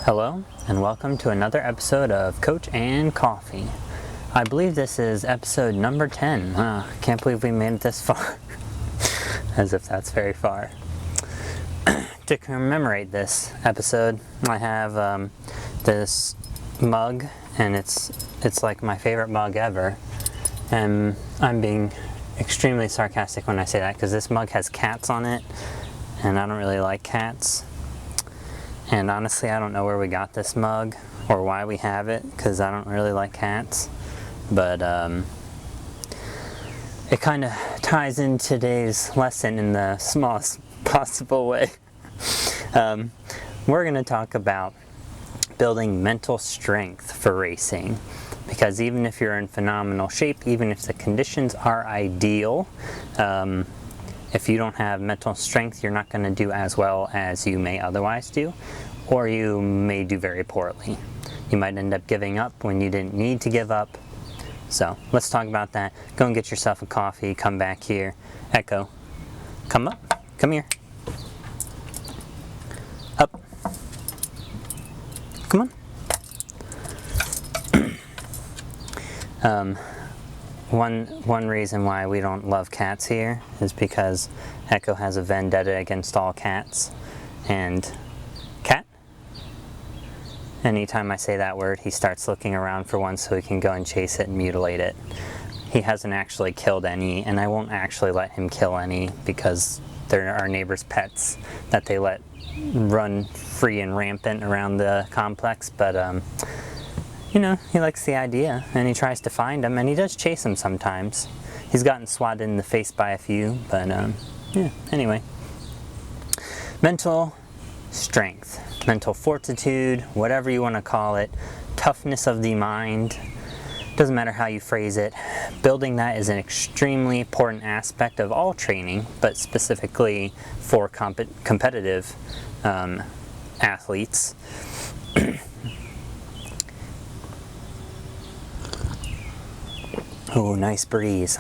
Hello, and welcome to another episode of Coach and Coffee. I believe this is episode number 10. Can't believe we made it this far. As if that's very far. To commemorate this episode, I have this mug, and it's like my favorite mug ever. And I'm being extremely sarcastic when I say that, because this mug has cats on it, and I don't really like cats. And honestly, I don't know where we got this mug or why we have it, because I don't really like cats. But it kind of ties in today's lesson in the smallest possible way. We're going to talk about building mental strength for racing. Because even if you're in phenomenal shape, even if the conditions are ideal, if you don't have mental strength, you're not going to do as well as you may otherwise do, or you may do very poorly. You might end up giving up when you didn't need to give up. So let's talk about that. Go and get yourself a coffee, come back here. Echo, come up, come here. Up. Come on. One reason why we don't love cats here is because Echo has a vendetta against all cats. And cat? Anytime I say that word, he starts looking around for one so he can go and chase it and mutilate it. He hasn't actually killed any, and I won't actually let him kill any because they're our neighbor's pets that they let run free and rampant around the complex. But you know, he likes the idea, and he tries to find them, and he does chase them sometimes. He's gotten swatted in the face by a few, but yeah, anyway. Mental strength, mental fortitude, whatever you want to call it, toughness of the mind, doesn't matter how you phrase it. Building that is an extremely important aspect of all training, but specifically for competitive athletes. Oh, nice breeze.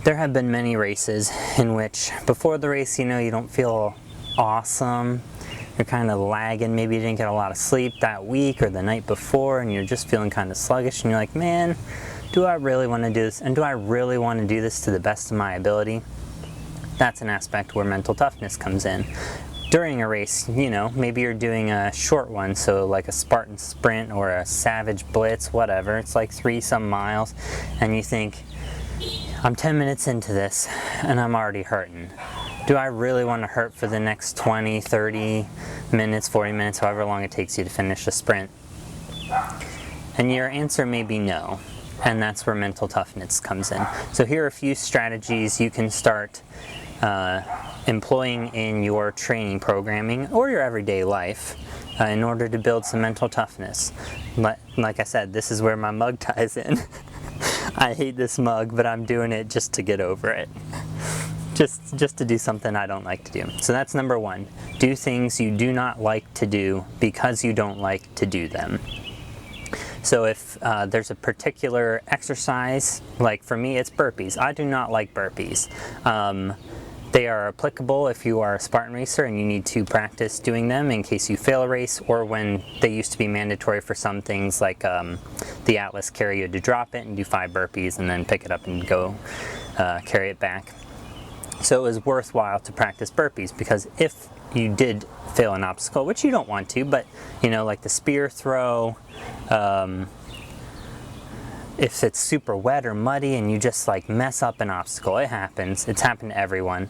There have been many races in which before the race, you know, you don't feel awesome. You're kind of lagging. Maybe you didn't get a lot of sleep that week or the night before, and you're just feeling kind of sluggish, and you're like, man, do I really want to do this? And do I really want to do this to the best of my ability? That's an aspect where mental toughness comes in. During a race, you know, maybe you're doing a short one, so like a Spartan sprint or a Savage Blitz, whatever. It's like 3-some miles, and you think, I'm 10 minutes into this, and I'm already hurting. Do I really want to hurt for the next 20, 30 minutes, 40 minutes, however long it takes you to finish a sprint? And your answer may be no, and that's where mental toughness comes in. So here are a few strategies you can start employing in your training programming or your everyday life in order to build some mental toughness. Like I said, this is where my mug ties in. I hate this mug, but I'm doing it just to get over it. Just to do something I don't like to do. So that's number one. Do things you do not like to do because you don't like to do them. So if there's a particular exercise, like for me it's burpees. I do not like burpees. They are applicable if you are a Spartan racer and you need to practice doing them in case you fail a race, or when they used to be mandatory for some things like the Atlas carry you to drop it and do 5 burpees and then pick it up and go carry it back. So it was worthwhile to practice burpees, because if you did fail an obstacle, which you don't want to, but you know, like the spear throw, if it's super wet or muddy and you just like mess up an obstacle, it happens. It's happened to everyone.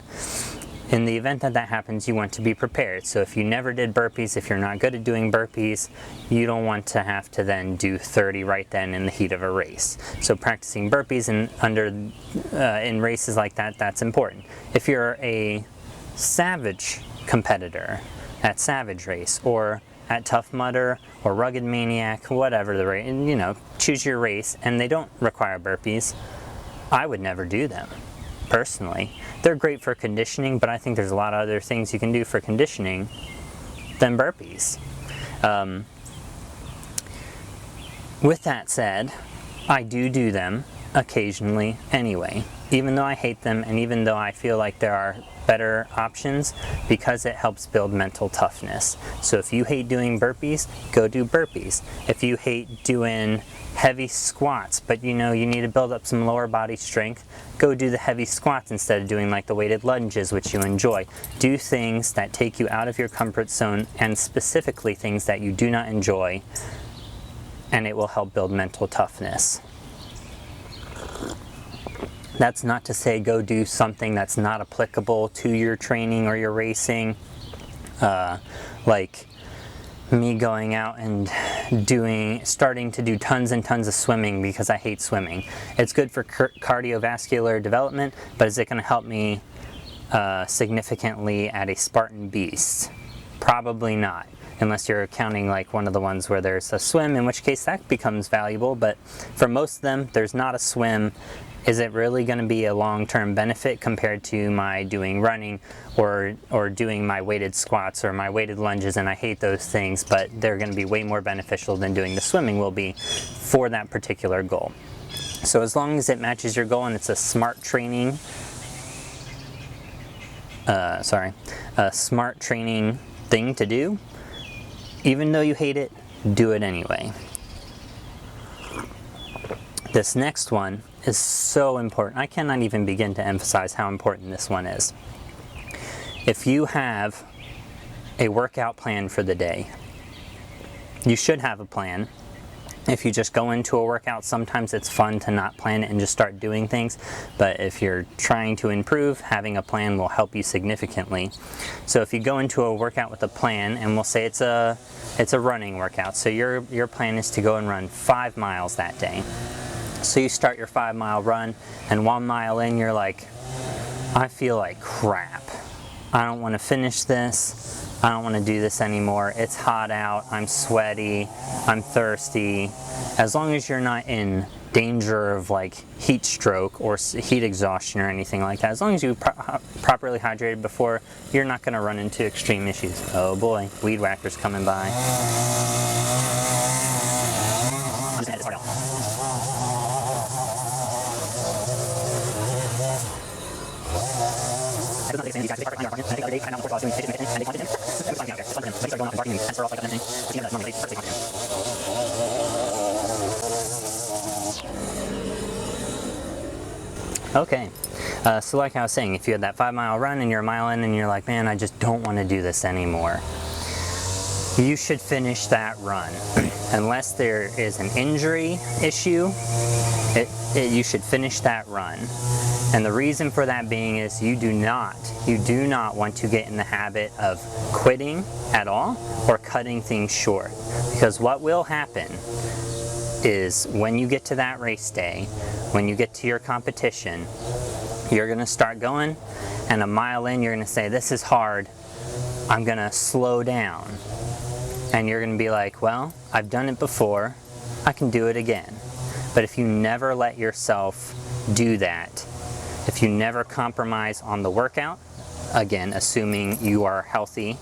In the event that that happens, you want to be prepared. So if you never did burpees, if you're not good at doing burpees, you don't want to have to then do 30 right then in the heat of a race. So practicing burpees in races like that, that's important. If you're a Savage competitor at Savage Race, or at Tough Mudder or Rugged Maniac, whatever the race, you know, choose your race, and they don't require burpees, I would never do them, personally. They're great for conditioning, but I think there's a lot of other things you can do for conditioning than burpees. With that said, I do them occasionally anyway, even though I hate them and even though I feel like there are better options, because it helps build mental toughness. So if you hate doing burpees, go do burpees. If you hate doing heavy squats, but you know you need to build up some lower body strength, go do the heavy squats instead of doing like the weighted lunges, which you enjoy. Do things that take you out of your comfort zone, and specifically things that you do not enjoy, and it will help build mental toughness. That's not to say go do something that's not applicable to your training or your racing, like me going out and starting to do tons and tons of swimming because I hate swimming. It's good for cardiovascular development, but is it going to help me significantly at a Spartan beast? Probably not, unless you're counting like one of the ones where there's a swim, in which case that becomes valuable. But for most of them, there's not a swim. Is it really going to be a long-term benefit compared to my doing running or doing my weighted squats or my weighted lunges? And I hate those things, but they're going to be way more beneficial than doing the swimming will be for that particular goal. So as long as it matches your goal and it's a smart training, a smart training thing to do, even though you hate it, do it anyway. This next one is so important. I cannot even begin to emphasize how important this one is. If you have a workout plan for the day, you should have a plan. If you just go into a workout, sometimes it's fun to not plan it and just start doing things. But if you're trying to improve, having a plan will help you significantly. So if you go into a workout with a plan, and we'll say it's a running workout, so your plan is to go and run 5 miles that day. So you start your 5-mile run, and 1 mile in you're like, I feel like crap. I don't want to finish this. I don't want to do this anymore. It's hot out. I'm sweaty. I'm thirsty. As long as you're not in danger of like heat stroke or heat exhaustion or anything like that, as long as you properly hydrated before, you're not going to run into extreme issues. Oh boy, weed whacker's coming by. I'm just gonna head this part out. Okay, so like I was saying, if you had that 5-mile run and you're a mile in and you're like, man, I just don't want to do this anymore, you should finish that run. Unless there is an injury issue, you should finish that run. And the reason for that being is you do not want to get in the habit of quitting at all or cutting things short. Because what will happen is when you get to that race day, when you get to your competition, you're going to start going, and a mile in you're going to say, this is hard, I'm going to slow down. And you're going to be like, well, I've done it before, I can do it again. But if you never let yourself do that, if you never compromise on the workout, again, assuming you are healthy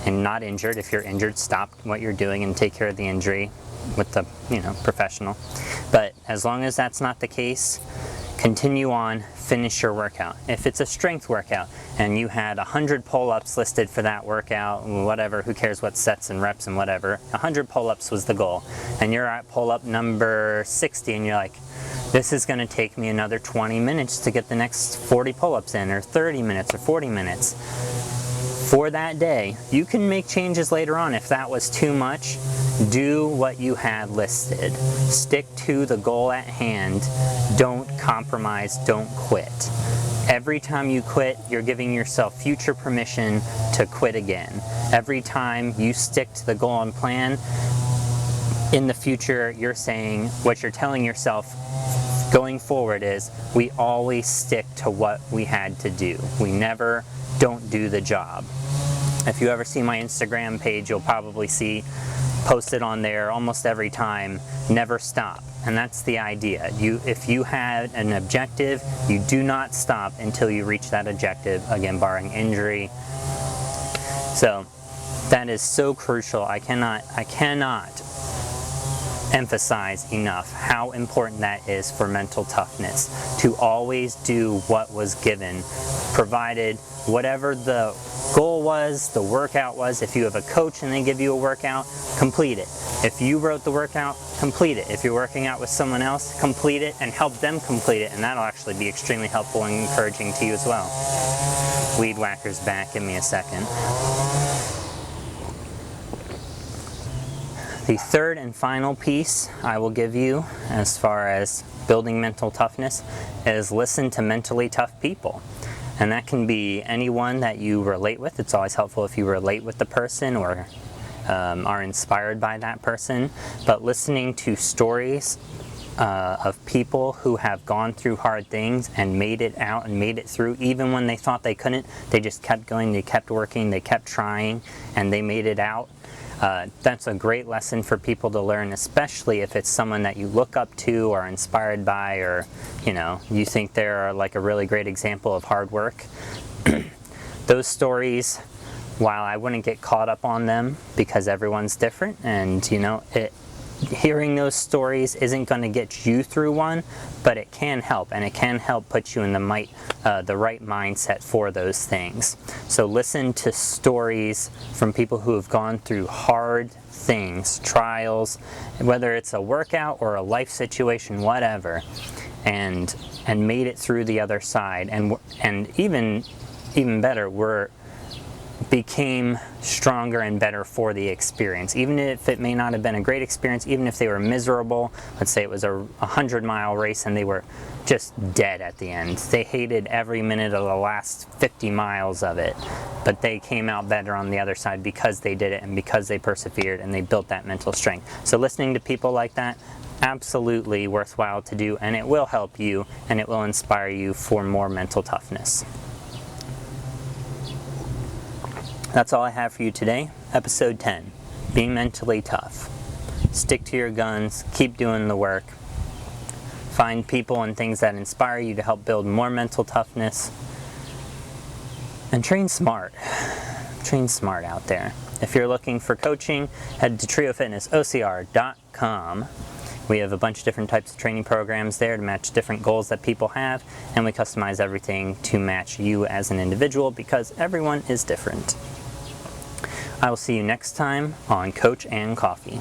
and not injured. If you're injured, stop what you're doing and take care of the injury with the professional. But as long as that's not the case, continue on, finish your workout. If it's a strength workout and you had 100 pull-ups listed for that workout, whatever, who cares what sets and reps and whatever, 100 pull-ups was the goal, and you're at pull-up number 60 and you're like, this is going to take me another 20 minutes to get the next 40 pull-ups in, or 30 minutes or 40 minutes. For that day, you can make changes later on if that was too much. Do what you had listed. Stick to the goal at hand. Don't compromise, don't quit. Every time you quit, you're giving yourself future permission to quit again. Every time you stick to the goal and plan, in the future, you're saying, what you're telling yourself going forward is, we always stick to what we had to do. We never don't do the job. If you ever see my Instagram page, you'll probably see posted on there almost every time, never stop. And that's the idea. If you had an objective, you do not stop until you reach that objective, again, barring injury. So that is so crucial. I cannot emphasize enough how important that is for mental toughness, to always do what was given, provided whatever the goal was, the workout was. If you have a coach and they give you a workout, complete it. If you wrote the workout, complete it. If you're working out with someone else, complete it and help them complete it, and that'll actually be extremely helpful and encouraging to you as well. Weed whacker's back, give me a second. The third and final piece I will give you as far as building mental toughness is listen to mentally tough people. And that can be anyone that you relate with. It's always helpful if you relate with the person or are inspired by that person. But listening to stories of people who have gone through hard things and made it out and made it through, even when they thought they couldn't, they just kept going, they kept working, they kept trying, and they made it out. That's a great lesson for people to learn, especially if it's someone that you look up to or are inspired by, or you think they're like a really great example of hard work. Those stories, while I wouldn't get caught up on them because everyone's different, and hearing those stories isn't going to get you through one, but it can help, and it can help put you in the right mindset for those things. So listen to stories from people who have gone through hard things, trials, whether it's a workout or a life situation, whatever, and made it through the other side, and even better, became stronger and better for the experience. Even if it may not have been a great experience, even if they were miserable, let's say it was a 100-mile race and they were just dead at the end. They hated every minute of the last 50 miles of it, but they came out better on the other side because they did it and because they persevered and they built that mental strength. So listening to people like that, absolutely worthwhile to do, and it will help you and it will inspire you for more mental toughness. That's all I have for you today. Episode 10, being mentally tough. Stick to your guns, keep doing the work. Find people and things that inspire you to help build more mental toughness. And train smart. Train smart out there. If you're looking for coaching, head to triofitnessocr.com. We have a bunch of different types of training programs there to match different goals that people have, and we customize everything to match you as an individual because everyone is different. I will see you next time on Coach and Coffee.